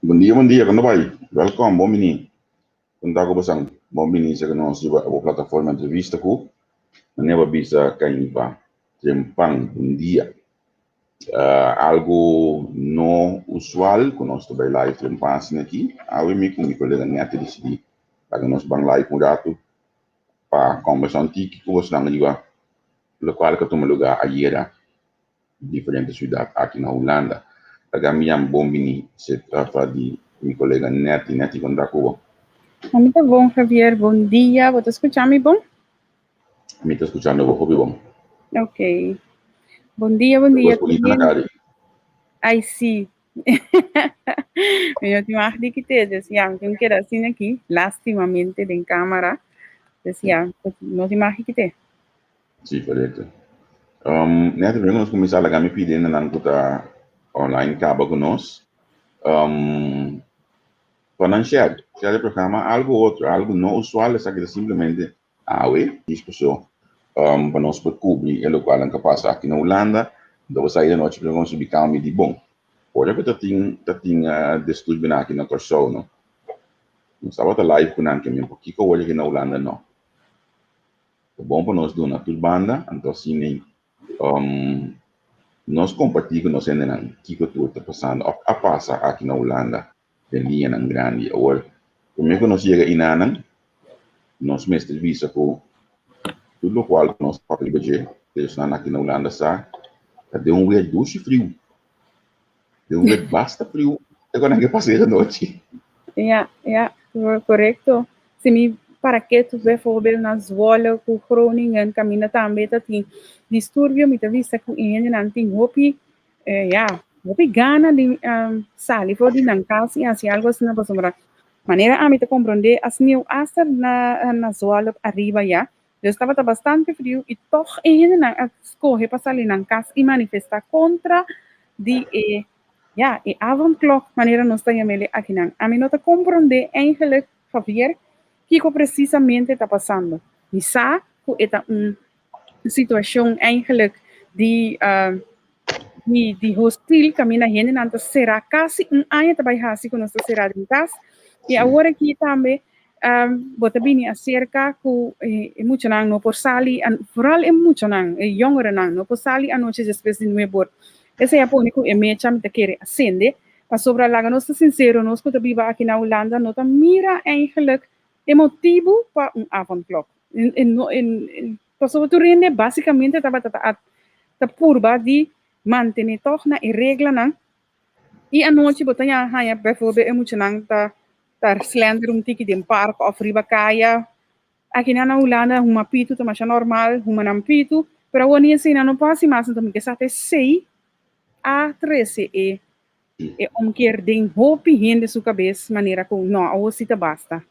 Bom dia, quando vai? Welkom, bom menino. Quando tá com bom menino, você que não se vai a plataforma de entrevista com, não bisa kaimba, tempang, bom dia. Algo não usual, que nós também live tempang aqui, eu me com meu colega Neto decidi, para nós bang live com o gato, para conversar antigo, que você não liga, local que toma lugar ayer, diferentes cidades aqui na Holanda. Agora, minha bom menino, se trata de meu colega Neto, quando tá com Muito bom, Javier. Bom dia. Você escutar-me bom? Me está escuchando, vos, bom. Ok. Bom dia, bom dia. Ai, sim. Eu tenho uma que te decía, tenho que assim aqui, lastimamente, em câmara, decía, não tem mais que ter. Sim, correto. Neto, vamos começar a me pedindo na nossa online, acaba conosco. Para não share o programa, algo outro, algo não usual, é que simplesmente discussão para nós cobrir o qual que passa aqui na Holanda, então sair da noite para nós ficar de bom. Olha que tem distúrbio aqui na Corsol, não? Não estava live com nanke mesmo, porque eu olho aqui na Holanda, não. É bom para nós do na turbanda, então assim, nós compartilhamos nós ainda não, que tudo está passando, a passa aqui na Holanda, tem linha não grande, ou como é que nós chega em Anan, nós mestre visa com tudo o qual nós podemos fazer, eles estão aqui na Holanda, sabe? De um duche frio, de um basta frio, é quando é que passei a noite. Correto. Se me para que tu bijvoorbeeld na Zwolle, ku Groningen, camina também tá tem distúrbio, me tá vista ku ene nan tem hopi, hopi gana de sali for de nan kasi assim algo assim na pasomra. Maneira a me te compreender, assim eu hasta na Zwolle arriba já, eu estava tá bastante frio e toch ene nan escorre para salir nan casa e manifestar contra de e avondklok, maneira nós temos aqui não. A mim não te compreende eigenlijk, Javier, que precisamente está passando. E sabe que é uma situação eigenlijk de hostil, que a minha gente não será quase ano trabalhar assim com nós será em casa. E agora aqui também, bota bem acerca que muito não por sali, vooral é muito não, jongeren não por sali a noite espécie de nuevo. Esse é o único e me chama te querer acender. Para sobre lá, nós estamos sinceros, nós que viva aqui na Holanda, nós mira eigenlijk é motivo para avondklok. Para sobre tu rende, basicamente, tá purba de manter toch na regla não. E a noite, botanya hanya, bijvoorbeeld, moet je dan daar slender tiki de park of riba kaya. Aqui na Holanda, uma pito, tá mais normal, uma não pito, pero o ani assim não passa mais, então me que até 6 a 13 e keer den hopi rende sua cabeça, maneira que não, ou se basta.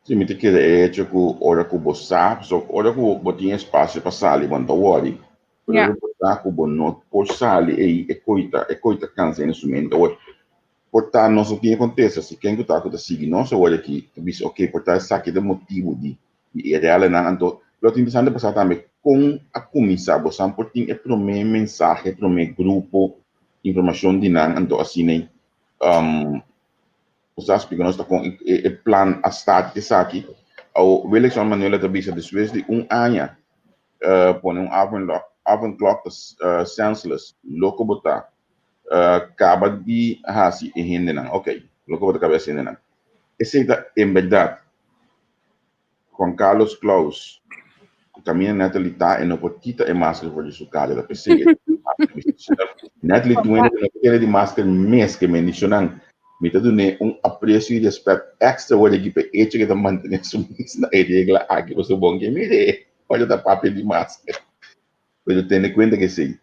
Sim, me que é tipo hora que você sabe, só hora que você tem espaço para sair, quando tá worry. Pero botar que você não por sair é coita cansa nesse momento. Portar não o que acontece, se quem que tá com seguir, não só olha aqui, diz ok, portar saque de motivo de real não, então, eu tenho interessante passar também com a começar, você pode ter para mim mensagem, para mim grupo, informação de não, então assim nem os aspectos nós está com o plano a start de aqui ou eleção manuela da bisa depois de ano põe avondklok senseless loco botar acaba de hasi e hindi não ok loco botar cabeça hindi não esse em verdade Juan Carlos Claus caminha Natalie tá e não pode quitar a máscara por isso cara da pessoa Natalie tu ainda não quer de máscara mês que mencionam me tá dando apreço e respeito extra olha aqui para este que tá mantendo sumiço na regla aqui você bom que mire olha da papel de máscara mas tendo em conta que sim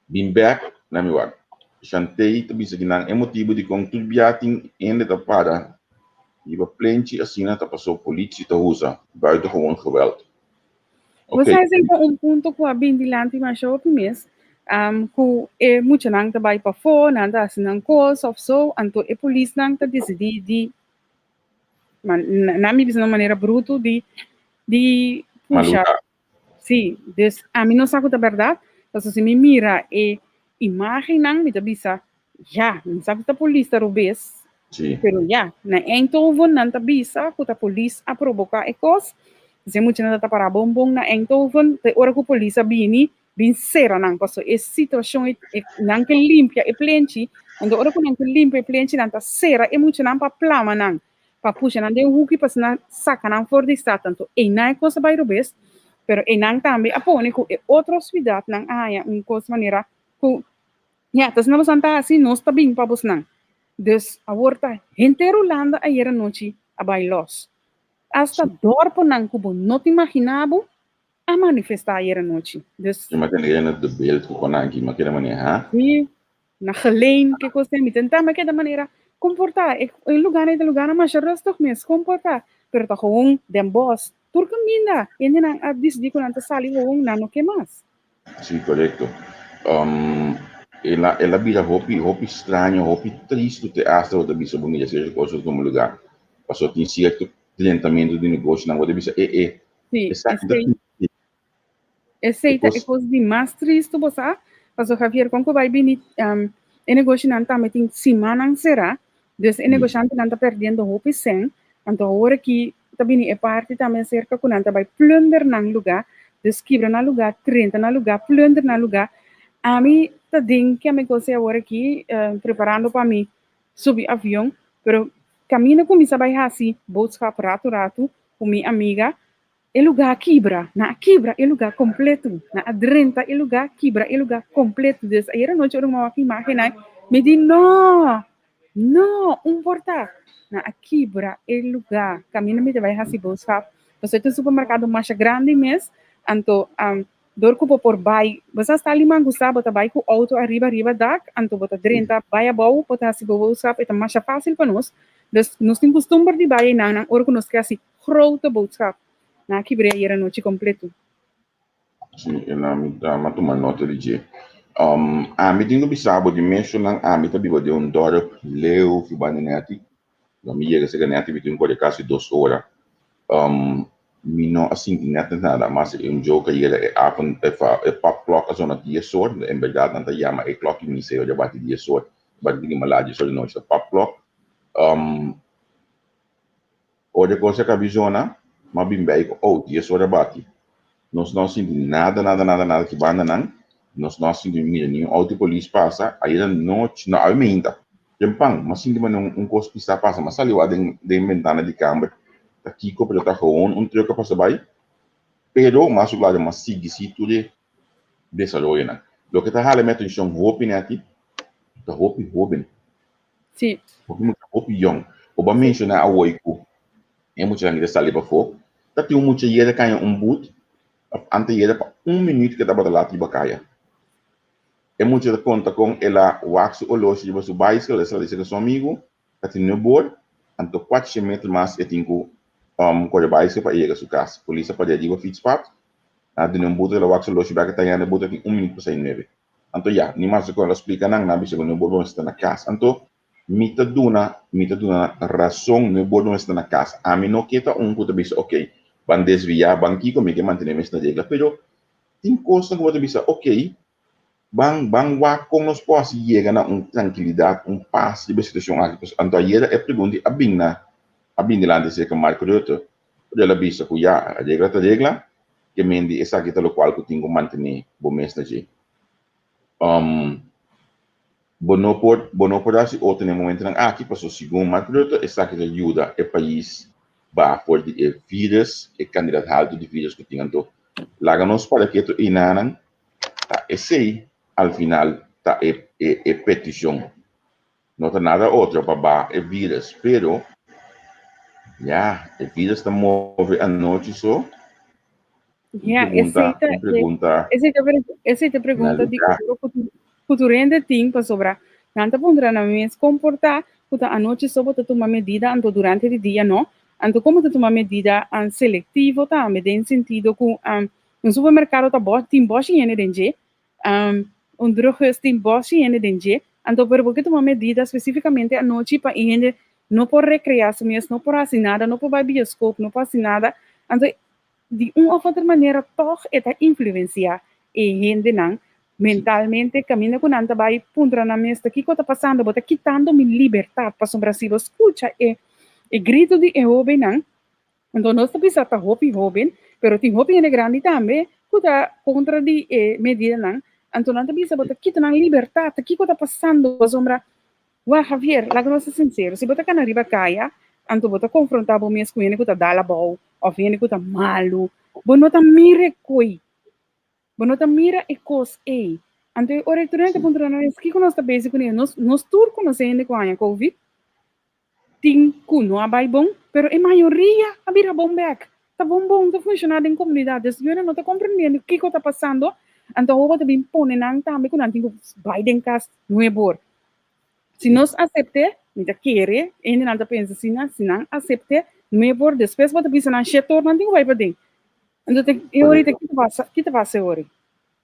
been back na mi wag chantei to bisa ginang emotivo de kung tulbiating ende ta para iba plenty asina ta passou politie te usa buitengewoon geweld. Você tem ponto que a bindilante mas eu opinies que muito não tá vai para fora, não tá assinando coisa ou so, então a polícia não tá decidir de na minha visão de maneira bruta de puxar. Sim, a mim não sabe a verdade, então se me mira e imagem não me bisa ja, não sabe que a polícia robês, Sim. pero ja, na Eindhoven não tá bisa, que a polícia a provocar e cos, se muito não tá para bombom na Eindhoven, te hora que a polícia bini, bin sera não, passo e situação não que limpia e plenti, ando hora que não que limpia e plenti não tá sera e muito não pa plama não, pa puxa não de huki pas na saca não for de estar tanto, e não é coisa vai robês, pero e não também apone que e outra cidade não há coisa maneira que ja, tas na basanta assim, nós tá bem para não. Dus a horta inteiro landa a era noite a bailos. Hasta dorpo não cubo, não te imaginava a manifestar a era noite. Dus, Je mag een de beeld gewoon aan, maar kijk maar ha. sim, na geleen que coisa me tentar, mas que da maneira comportar, em lugar mais rustig mesmo comportar. Pero tá gewoon den boss, tur caminha, e nem a decidir quando tá sali gewoon não no que mais. Sim, correto. Ela vida hopi estranho, hopi triste te hasta outra bisa bonita, seja coisa como lugar. Passou tem certo tratamento de negócio na outra bisa Sim, exato. aceita e coisa de mais triste você, mas o Javier como vai vir e negociante também tem semana será, dus e negociante não está perdendo hopi sem, então agora que também é parte também cerca com não vai plunder na lugar, dus quebra na lugar, 30 na lugar, plunder na lugar. A mim tá dentro que a minha coisa agora aqui preparando para mim subir avião, pero caminho começa vai assim, boodschap rato com minha amiga. E lugar quebra, e lugar completo, na adrenta e lugar quebra, e lugar completo. Dus aí noite eu uma imagem, me diz não, importa, na quebra e lugar, caminho me vai assim buscar. Você tem supermercado mais grande mesmo, então dorco por bai, você está ali mangusta, bota bai com auto arriba dak, então bota adrenta, bai a bau, bota assim buscar, é mais fácil para nós. Dus nós temos costume de bai na hora que nós quer assim grote boodschap. Na quebrei era noite completo. Sim, ela me dá uma toma nota de dia. A me tenho bisabo de mencionar a me tabi de dorp leu fi banenati. Da mi chega se ganhati vi tenho quase 2 horas. Mi no assim nada, mas jogo que ele apen pop clock zona 10 horas, em verdade não tá chama clock mi se eu bati 10 horas. Bati de malade só não está pop clock. Outra coisa que a visona, mas bem bem, 10 horas bati. Nós não sentimos nada que banda não. Nós não sentimos nenhum auto polícia passa, aí a noite não aumenta. Jempang, mas sentimos coisa que está passa, mas ali lá de ventana de câmera, aqui que eu tá gewoon truque passa vai. Pero mas o lado mas sigue se tudo desenvolve não. Lo que tá realmente em chão hope né aqui, tá hope. Sim. Hope young. O ba mencionar a oico. É muito grande dessa ali para fora. Tá tem muito dinheiro que é boot. Ante ele para minuto que estava lá tipo caia. É muito de conta com ela wax o loja de você bicycle, ela disse que seu amigo está no board, então 4 metros mais eu tenho com a bicycle para ir a sua casa. Polícia para ir a Fitzpat, de não botar ela wax o loja para que tenha botar aqui minuto para sair neve. Então já, nem mais que ela explica não bisa no board está na casa. Então mita duna razão no board está na casa. A mim não queda que bisa ok. Van desviar, van aqui como que manter esta regla, pero tem coisa que você pensa, ok, van com nós pode chegar a tranquilidade, paz de situação aqui. Então aí é pergunta a bem lá de ser que Marco Rutte, ela pensa que já a regla, que mendi essa aqui tal qual que tenho que manter bom mês na gente. Bono por assim outro momento aqui passou segundo Marco Rutte, essa aqui ajuda o país ba for the vírus e candidato de vírus que tinham to lá nos para que to inanan tá esse al final tá petição não tá nada outro para é vírus pero já o vírus está move a noite só pergunta de futuro ainda tem para sobrar nanta pondrá na mesma comportar puta a noite só bota tomar medida anto durante o dia não. Então, como tu toma medida seletiva, tá? Em sentido que um supermercado tá bom, tem bom higiene dentro, drogista tem bom higiene dentro. Então, porque tomar medida especificamente à noite para higiene, não por recrear-se mesmo, não por assim nada, não por bioscope, não por assim nada. Então, de uma ou outra maneira, toch é influenciar e higiene não, mentalmente camina con anta vai puntra na mesta, que está passando, bota quitando mi libertad, para Brasil, escucha e grito de jovem não, então nós estamos a jovem, pero tem jovem é grande também, que está contra de medida não, então nós estamos a bota quitando libertad, que está passando, para sombra, Wah, Javier, la cosa sincero, se bota kana riba kaya, anto bota confrontar bo mes kuene kuta dala bau, of yene kuta malu, bonota mire koi, bonota mira e kos e. Anto ore turente punto na eski kono sta basic kuene, nos tur kono se ende kwanya covid, ting kuno abai bom, pero e maioria abira bom back. Tá bom, tá funcionando em comunidades, eu não tô compreendendo o que está passando, então eu vou te impor nang também com antigo Biden cast nuevo. Se nós aceitar, não querer, ainda não pensa se não aceitar, não é por depois você pensa na setor, não tem vai para dentro. Então eu ahorita que te passa agora.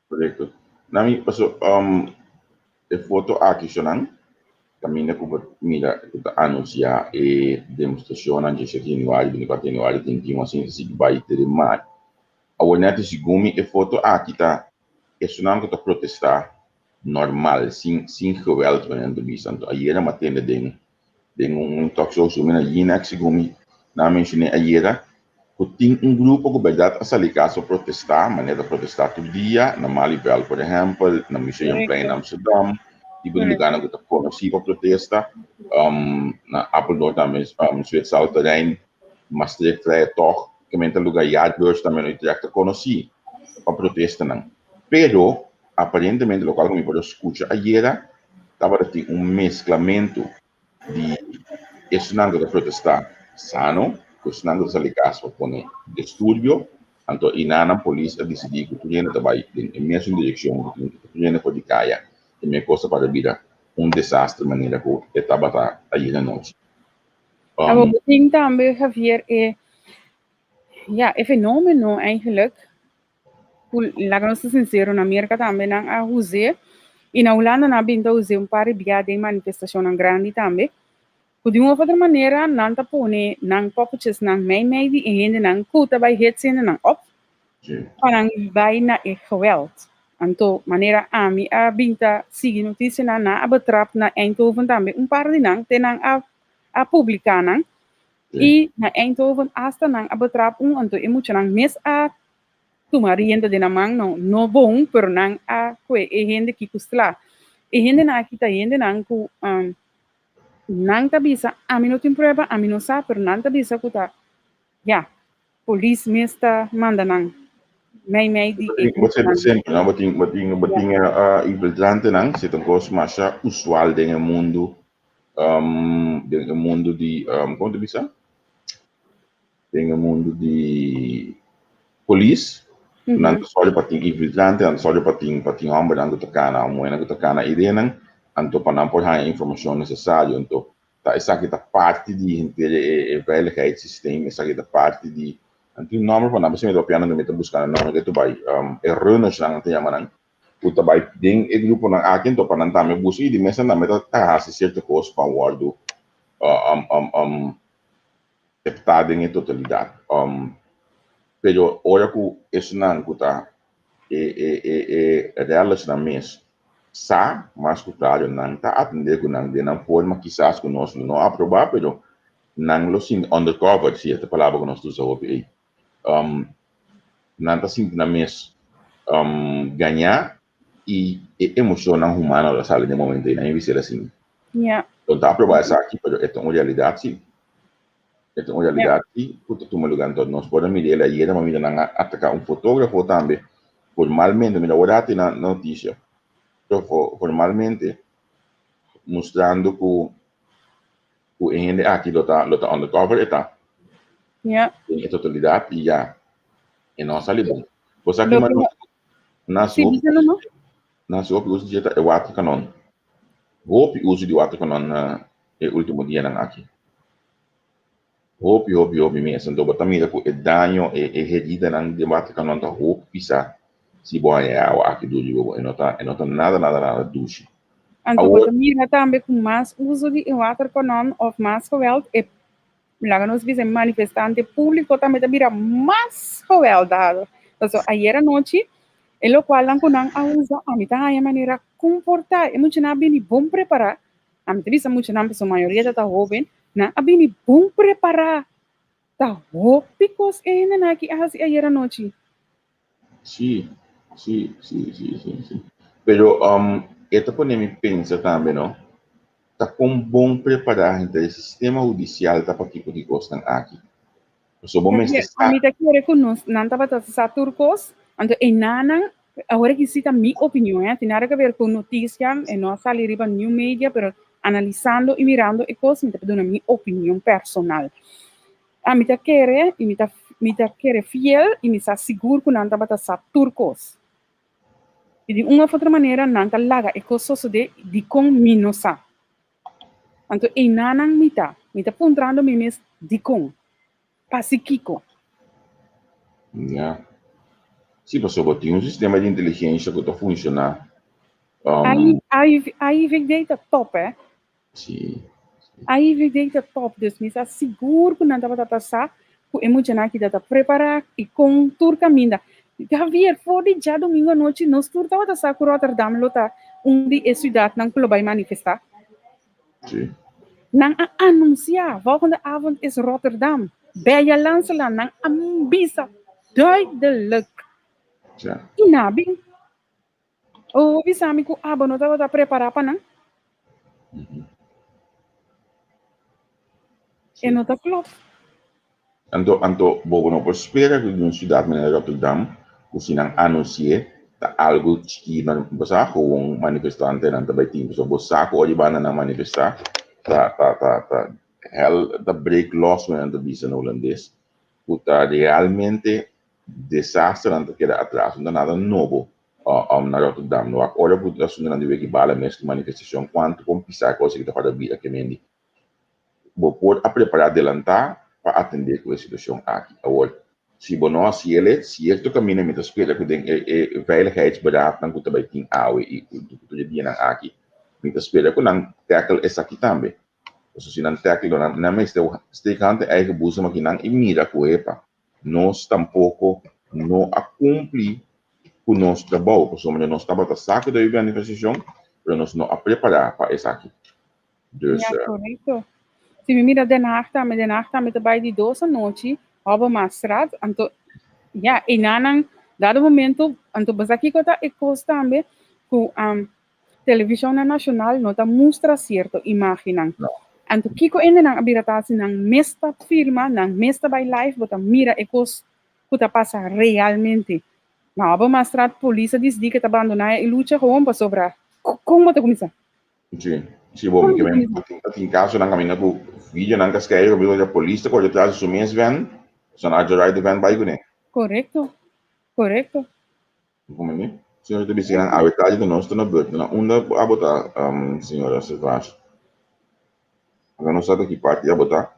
Correto. Nami paso e foto aqui chonan, caminha com mira anunciar e demonstração antes de que no ar de 24 de janeiro tem que uma assim de vai ter mais. A onete sigumi e foto aqui tá é chonan que tá protestar normal, sem geweld wanneer de bis. Então, ayer uma tenda den talk show sobre na Yinak Sigumi, na mencionei ayer, que tem grupo que verdade a sair caso protestar, maneira de protestar todo dia, na Malibel, por exemplo, na Museum Plain Amsterdam, e por lugar que está conhecido para protestar, na Apeldoorn também, Zwitserland, Maastricht, toch, que menta lugar Yardbeurs também não direct conhecido para protestar não. Pero aparentemente, local como eu escuto ayer, estava tendo mesclamento de escenário de protestar sano, com escenário de sair caso para distúrbio, então a polícia decidiu que tudo ainda vai em mesma direção, que tudo ainda pode cair, e minha coisa para virar desastre, maneira que estava ayer à noite. Maar wat ik também, Javier, é fenômeno eigenlijk. Laten we sincero, na América também não há usé, e na Holanda não há bem usé par de manifestação grande também. De uma outra maneira, não tá pone, não populches, não meio de ainda não kuta vai hetsen não op, para vai na geweld. Então, maneira a mim a binta sigue notícia na betrap na Eindhoven também, par de não tem a publicar não, e na Eindhoven hasta não a betrap então é muito não mes a tumarienda de namang no bom, pero nang kwe gente que custla. E gente na kita gente nang ku nang tabisa a mim não tem prova, a mim não sabe, pero nang tabisa kuta polícia mesta manda nang may di. Você sempre, não, bating infiltrante nang se tem coisa mais usual dentro mundo de como tu bisa? Dentro mundo de polícia. Nanti soalnya pating infiltrante, nanti soalnya pating homem nanti tekana, moena que tekana ideia nang, anto panampor hanya informasi necessário, anto tá essa aqui tá parte de inteira veiligheidssysteem, essa aqui tá parte de anto nome para não se me do piano não me tá buscando nome que tu vai erros nang te yaman tu tá vai ding e grupo nang akin to pananta me busi di mesa na meta tá se certo coisa para guardo deputado em totalidade. Pero ora ku esnan kuta realis na mes sa mas kutario nang ta atender ku nang de nang forma quizás que nós não aprovar, pero nang lo sin undercover si esta palavra que nós usamos aí nang ta sin na mes ganhar e emoção humana da sala de momento aí na ser assim. Então tá aprovar essa aqui, pero é uma realidade sim. Ito ang realidade, puto tumalugan to. Nós podemos mirar ayer, mamila nang atacar fotógrafo também. Formalmente, mira, agora tem na notícia. Então, formalmente, mostrando que o gente aqui lota undercover está. Em totalidade, e já. E não sale bom. Você aqui, mano, na sua uso de o water canon. Hope uso de water canon na último dia nang aqui. Hope mesmo. Então, bota mira que o dano é redida nang debate que não tá hope pisa se boa é aqui do jogo. E não tá nada duche. Então, bota mira também com mais uso de water canon of mais geweld e lá nós vimos manifestante público também mira mais geweld dado. Então, ayer à noite E lo qual lang ko nang ausa, amita nga yung manera comportar. E muito na bini bom preparar. Amita bisa muito na pessoa maioria da jovem, na abini bom preparar. Ta ho, because na naki ahas ayer anoche. Sí, sí, sí, sí, sí, sí. Pero esta pone mi pensa também, não? Tá com bom preparar então o sistema judicial tá para que gostam aqui. So bom mesmo Amita quiere con nos, nanta bata sa turcos, anto enanang, ahora que cita mi opinión, tiene que ver con noticias, no salir riba new media, pero analizando y mirando y cosas, me perdona mi opinión personal. Amita quiere, y mita quiere fiel, y me está seguro que nanta bata sa turcos. E de uma outra maneira, nanta laga e coisa de com minosa. Anto enanang mita puntrando mi mes de com. Pasikiko. Yeah. Sim, pessoal, tem sistema de inteligência que está funcionando. Aí vem data top, Sim. Aí vem data top, dus me está seguro que nada vai passar, que emocionar que data preparar e com tour caminha. Javier, foi já domingo à noite, nós tour estava passar com Rotterdam, lota, onde é cidade não pelo vai manifestar. Sim. Nang anunciar, volgende avond is Rotterdam. Bij Landsland, nang ambisa, duidelijk. Ja. Inabing. O bisami ko abo no tawata prepara pa nang. E no ta klop. Anto, bobo no por spera que de cidade de Rotterdam, o sinang anunciar ta algo que não basa com um manifestante não também tem, so bosa ko ori bana na manifestar, ta hell the break loss when the visa no holandês, puta realmente desastre anto que era atrás, não nada novo. Na Rotterdam, no agora puta sunna de que bala mesmo manifestação quanto com pisar coisa que tá para vida que mendi. Vou pôr a preparar adelantar para atender com a situação aqui. Agora, se você se ele caminha met de speler que tem veiligheidsberaad dan kunt bij 10 awe e kunt dia nang aqui met de speler ko nang tackle essa aqui também. So se nang tackle na mais steekante eigen boezem aqui nang imira ko epa. Nós tampouco não a cumprir com nosso trabalho, porque nós estamos a saco da manifestação, mas nós não a preparar para essa aqui. Dus, ja, correcto. Se me mira Den Haag met erbij die doos noite, houve uma straat, anto, ja, e nanang, dado momento, anto, basaki ko ta ekos tambe, ku televisão nacional nota mostra certo imaginang. Anto, kiko ende nang abiratasi nang mesta firma, nang mesta by life, bota mira ekos kuta passa realmente. Maar houve uma straat, polícia diz que tá abandonar e luta gewoon para sobrar. Como bota começar? Sim. Sim, bom, porque em caso não caminha com vídeo não cascaia o bico da polícia quando atrás do mês vem, só na jogar de vem vai com ele. Correcto, correcto. Como é? Senhor de bicicleta, a verdade do nosso na beurt, na onda a botar, senhora Silvas. Agora não sabe que parte a botar.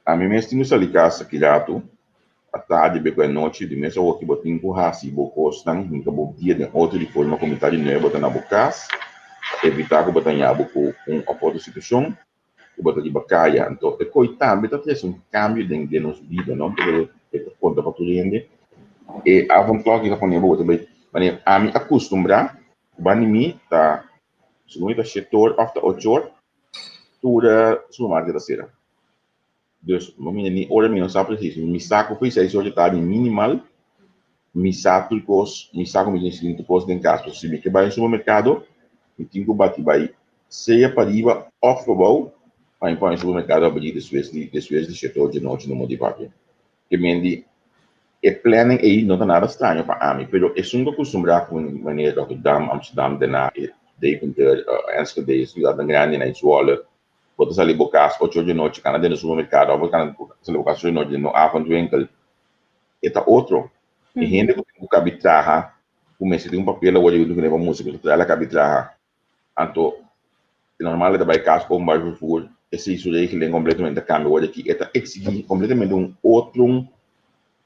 A mim mesmo temos ali casa que já tu, a tarde beco a noite de mês o que botin com raci, bocos não, nunca bom dia de outro de forma comunitária não botar na bocas. Evitar que botar nhabo com outra situação, que botar de bacaia, então é coitado, então tem cambio de nossa vida, não? Porque é conta para tudo ainda. E a vontade que está pondo botar bem, mas a mim acostumbrar, bani mi tá, segundo o setor after 8 horas, toda supermercado da cera. Dus, mami ora mi não sabe preciso, mi saco foi 6 horas de tarde minimal, mi saco mi seguinte coisa em casa, se me que vai no supermercado e tinha que bater vai seja para ir off-road para ir para o supermercado abrir después de setor de noite no motivação. Que mendi é planning aí não tá nada estranho para mim, pero é um acostumbrado com maneira Rotterdam, Amsterdam, Den Haag, Deventer, Enschede, cidade grande na Zwolle. Você sair bocas 8 de noite, kana dentro do supermercado, ou kana sair bocas 8 de noite no avondwinkel. É tá outro. E gente que cabitraha, comece tem papel lá hoje que leva música, que ela cabitraha. Anto, normal é trabalhar caso com bairro for, esse isso aí que ele completamente cambia hoje aqui, é exigir completamente outro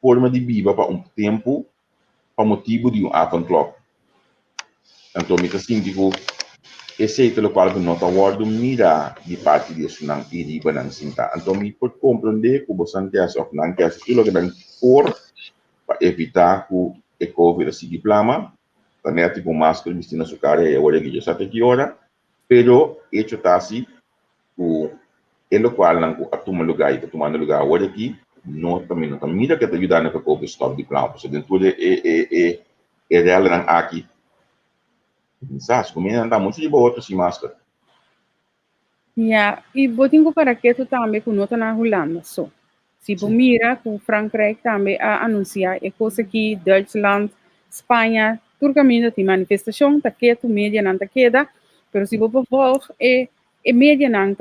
forma de viver para tempo, para motivo de avant clock. Então, me assim digo, esse é pelo qual não está guardando mira de parte disso não iriba não sinta. Então, me pode compreender que você não quer tudo que vem for para evitar que o COVID se diploma também tipo máscara vestindo na sua cara e agora que já sabe que hora, pero hecho tá assim, o ele qual não a tomar lugar e tomando lugar agora aqui, não também não também mira que tá ajudando para o stop de plan, porque dentro é real não aqui, sabe, como ainda muito de boa outro sem máscara. Yeah, e botinho para que tu também com nota na Holanda, so. Se você mira com Frankrijk também a anunciar é coisa que Duitsland, Espanha, tudo caminho tem manifestação, tá que tu média não tá queda, pero se você volg é média não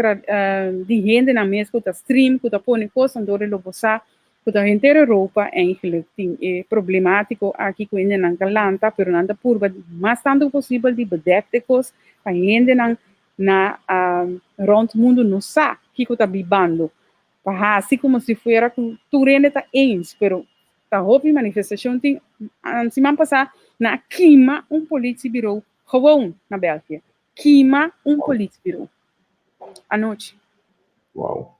de gente na mesmo tá stream, que tá põe coisa onde lo bosa, que tá inteira Europa eigenlijk tem é problemático aqui com ainda não calanta, pero não tá purba, mas tanto possível de bedekte coisa, a gente não na rond mundo não sabe que está bibando. Assim como se fuera com tu rende tá eens, pero tá houve manifestação tem semana passada na queima politiebureau gewoon na Bélgica. Queima politiebureau à noite. Wow.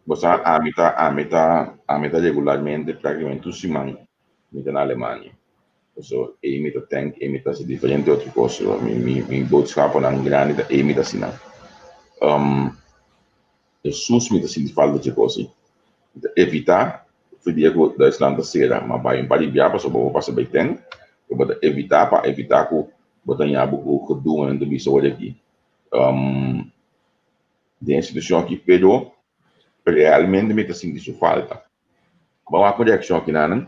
Você a meta regularmente praticamente tudo semana na Alemanha. So, emita tank, emita se diferente outra coisa. Minha boodschap aan grande da emita se não. Jesus mita se falta de coisa. Evitar, pedir que Duitsland da será, mas vai em pari biapa so vou passar bem tank. Eu vou evitar para evitar que botar em abo o que do ano do bicho olha aqui. De instituição aqui pero realmente mita se isso falta. Vamos a correção aqui não.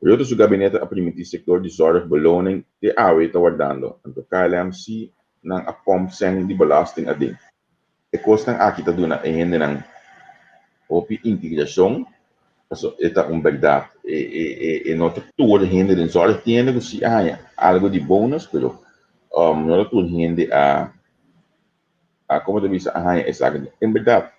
Periodo do gabinete a permitir setor de zorg beloning de AW te guardando. Então, KLMC ng apomseng de belasting ading. E kost ng aqui tá dando a gente ng opi integração, então esta verdade e nota toda gente de zorg tiene que se haya algo de bônus, pero não toda gente como te dice haya exacto. Em verdade,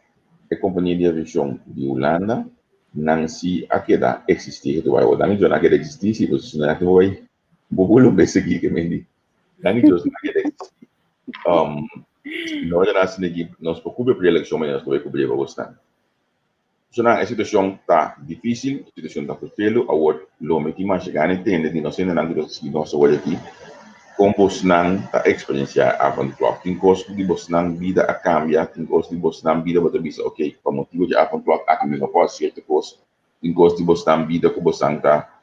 a companhia de aviação de Holanda não se aqueda existir tu vai o dani jona aqueda existir se você não aqui vai bolo besse aqui que me di dani jona aqueda existir nós já nasce aqui nós preocupa para eleição mas nós vai cobrir para você so na a situação tá difícil a situação tá perfeito a o lo me que mais chegar entende de nós ainda não que nós olha aqui como você não tá experienciar avant clock tem coisa de você não vida a cambiar tem coisa de você não vida para dizer ok para motivo de avant clock aqui não pode ser certa coisa tem coisa de você não vida que você não tá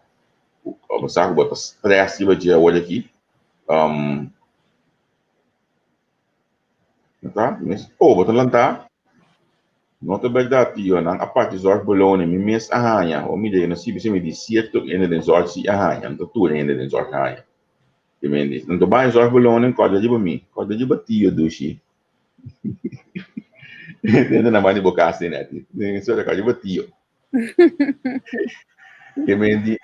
você que bota stress de dia olha aqui tá mas bota lantar não é verdade tio não a parte zorg belone me mes arranha ou me dei na se me diz certo ainda den zorg se arranha então tudo ainda den zorg arranha Quindi, non dobbiamo risolvere cosa di me, cosa di battio duci. Non mai di boccasti netti, non so cosa di battio. Quindi,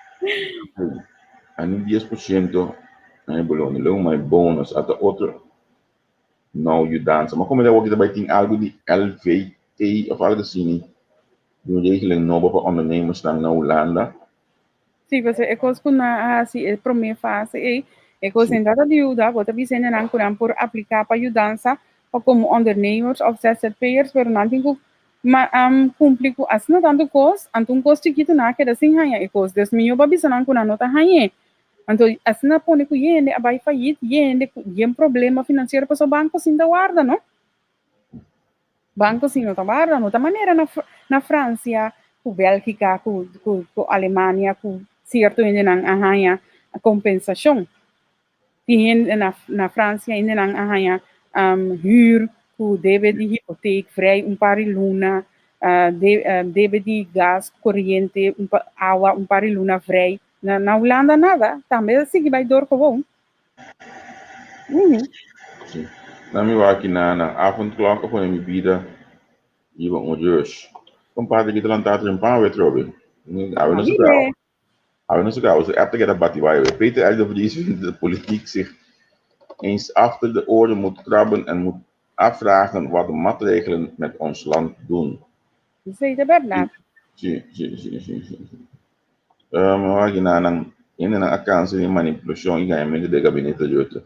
hanno 10% in Bologna, lo mai bonus, at otro no aiutanza. Ma come devo che bij algo di LVT of algo assim, die regeling nodig voor ondernemers naar Holanda? Sim, você é coisa que na assim é para mim fase é coisa em data de ajuda, você precisa não curar por aplicar para ajudança ou como ondernemers of ZZP'ers, pero não tem que cumprir com assim tanto coisa, então coisa que tu não quer assim hanya é coisa des minho babi não curar nota hanya, então assim na pone que yende abai faillite yende tem problema financeiro para o banco sim da guarda, não? Banco sim não tá guarda, não tá maneira na França, com Bélgica, com Alemanha, com certo ainda não arranha a compensação. Tem na França ainda não arranha huur, com débito de hipoteca vrij, par de luna, débito de gás, corrente, água, par de luna vrij. Na Holanda nada, também assim que vai dor gewoon. Sim. Na minha aqui na avondklok op een bieden, je bent onjuist. Compadre, que te lantato in paan weer trobe. Hou nou zo gauw. Hou nou zo gauw. Ze hebben tegen dat bati waar je Peter uit over de politiek zich eens achter de oren moet krabben en moet afvragen wat de maatregelen met ons land doen. Zie je dat? Zie. Maar in een account in manipulatie in gaan met de gabinete jote.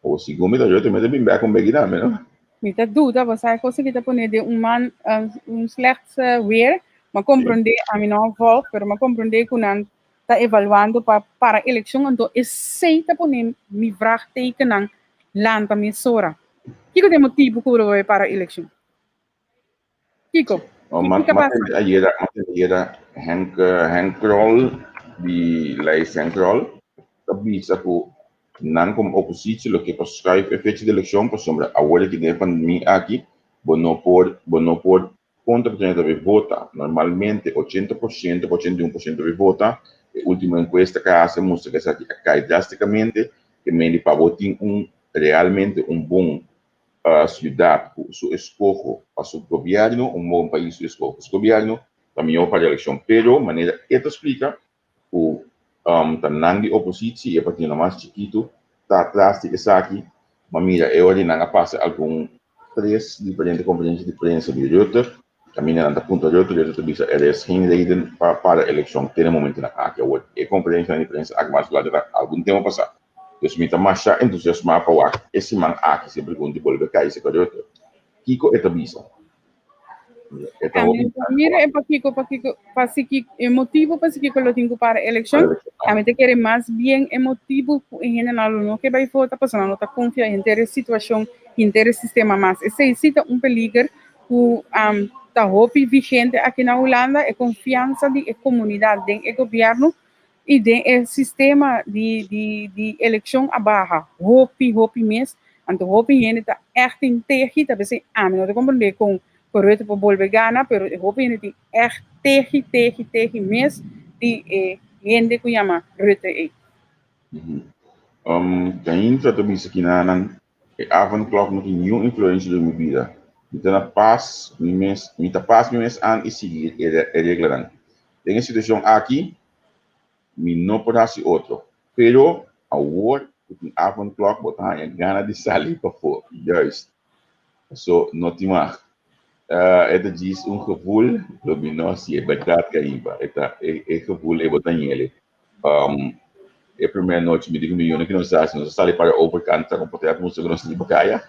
O se gomita jote met de bimba com begina, no? Muita dúvida, você consegue poner de slecht weer, maar compreender a mim não vou, pero maar compreender que não está evaluando para a eleição, então aceita poner mi vraagteken ng land para mi sora. Kiko tem motivo para a eleição? Kiko, Matende ayera Henk Krol, die lijst Henk Krol, dat bisa ku nan como opositie lo que prescribe efeito de eleição por sombra agora que tem pandemia aqui, bono por conta de vota, normalmente 80%, 81% de vota, a última encuesta que hace mostra que essa cai drasticamente, que meio para votar realmente bom cidade, su escojo para su gobierno, bom país su escojo su gobierno, também para a eleição. Pero, maneira, isso explica o tanang de oposição e partido mais chiquito está atrás de essa aqui, mas mira, eu ali não passa algum 3 diferentes conferências de prensa de Reuters, também não está ponto de Reuters bisa geen reden para a eleição, tem momento na aqui, a conferência de prensa aqui mais lá de algum tempo passado. Dus met een massa entusiasme para o esse man aqui se pergunta por que cai esse caroto. Kiko é tabisa. Mira, é para Kiko, o motivo para Kiko lo tengo para a eleição. A gente quer mais bem emotivo em geral, não que vai votar, a pessoa não está confiando em ter a situação, em ter o sistema mais. Esse existe peligro que está vigente aqui na Holanda, a confiança da comunidade, do governo e do sistema de eleição abaixo. Hope mesmo. Então, hope gente está echt in tegen, dat is não te compreender com Rutte para volver ganhar, pero hope gente echt tegen mesmo de gente que chama Rutte. Tem trato bisa kinanan avondklok nog een nieuwe influência de minha vida. Então, na paz, me an e seguir a regra. Tem a situação aqui, me não pode fazer outro. Pero, agora, com avondklok, botar a gana de sair para fora. Juist. So, não tem mais. Het diz gevoel, dat we nog zien, bij dat karimba. Het gevoel, botar ele. A primeira noite me digo milhões que não sabe, não sai para o overcant, com poder música não se bacaia.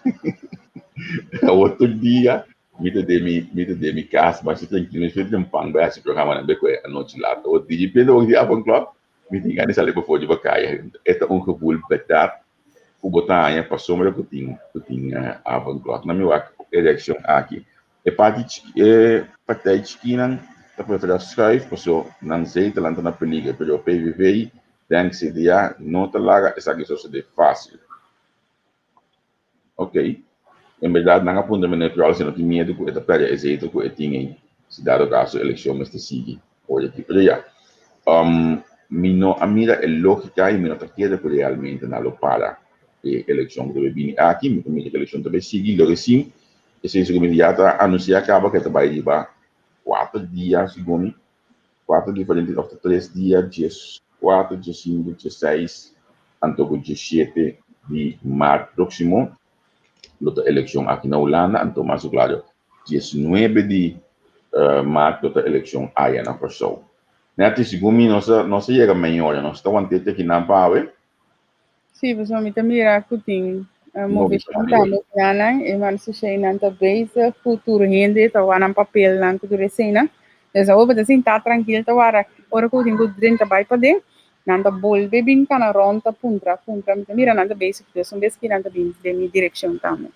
Outro dia, me de mi casa, mas tranquilo, eu fiz pang esse programa na beco a noite lá. O dia pelo o dia bom club, me tinha que sair para fora de bacaia. Esta gevoel betat, o botar aí para sombra que tinha a bom club na minha eleição aqui. E partij chiquina, da prefere schrijf, so não sei, talento na peliga, pelo PVV. Denk CDA, não te larga essa questão de fácil. Ok? Em verdade, não há ponto de neutral, se não tem medo que a pele é jeito que tinha, se dado caso a eleição mas te sigue. Olha aqui, pero já. A mira é lógica e não te queda que realmente não lo para a eleição que vem aqui, me que a eleição também sigue, logo assim, esse é o que já está anunciado, acaba que vai levar 4 dias, segundo, 4 diferentes, ou 3 dias, 4, 5, 16, anto con 17 de março próximo, a eleição aqui na Holanda, anto mais claro, 19 de março, a eleição aí na Portugal. Nesse segundo, nós chega melhor, nós estamos tentando aqui na Pave. Sim, você me mira que tem movimentando na e mas se chega na base futuro rende, tá lá no papel na futuro cena. Então, eu vou assim, tá tranquilo, tá agora que eu tenho dentro vai para dentro. Nanda bolbe bin kana ronta puntra mira nanda basic so basic nanda bin de mi direção também.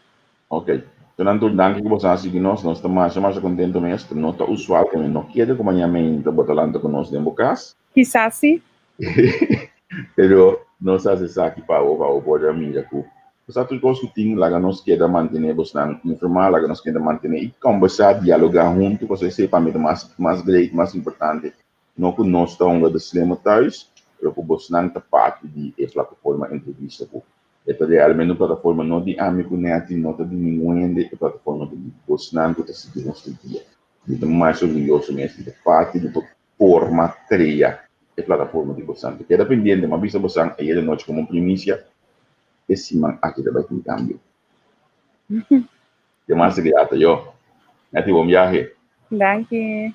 Ok. Então nanto danke que você assiste nós estamos mais contento mesmo, não tá usual que não quer acompanhamento botalando com nós dentro casa. Quizás sim. Pero nós fazemos aqui para o poder mira ku. Você tudo coisa que tem lá nós quer manter você informar lá nós quer manter e conversar, dialogar junto, você sepa mais great, mais importante. Não que nós estamos de cinema tais preocupos não está parte de plataforma entrevista com esta realmente uma plataforma não de amigo net não está de ninguém de plataforma de você que está seguindo nosso dia então mais orgulhoso mesmo de parte de forma tria a plataforma de você que é dependente mas visa você aí de noite como primícia esse man aqui vai ter cambio demais grato eu até bom viaje Danke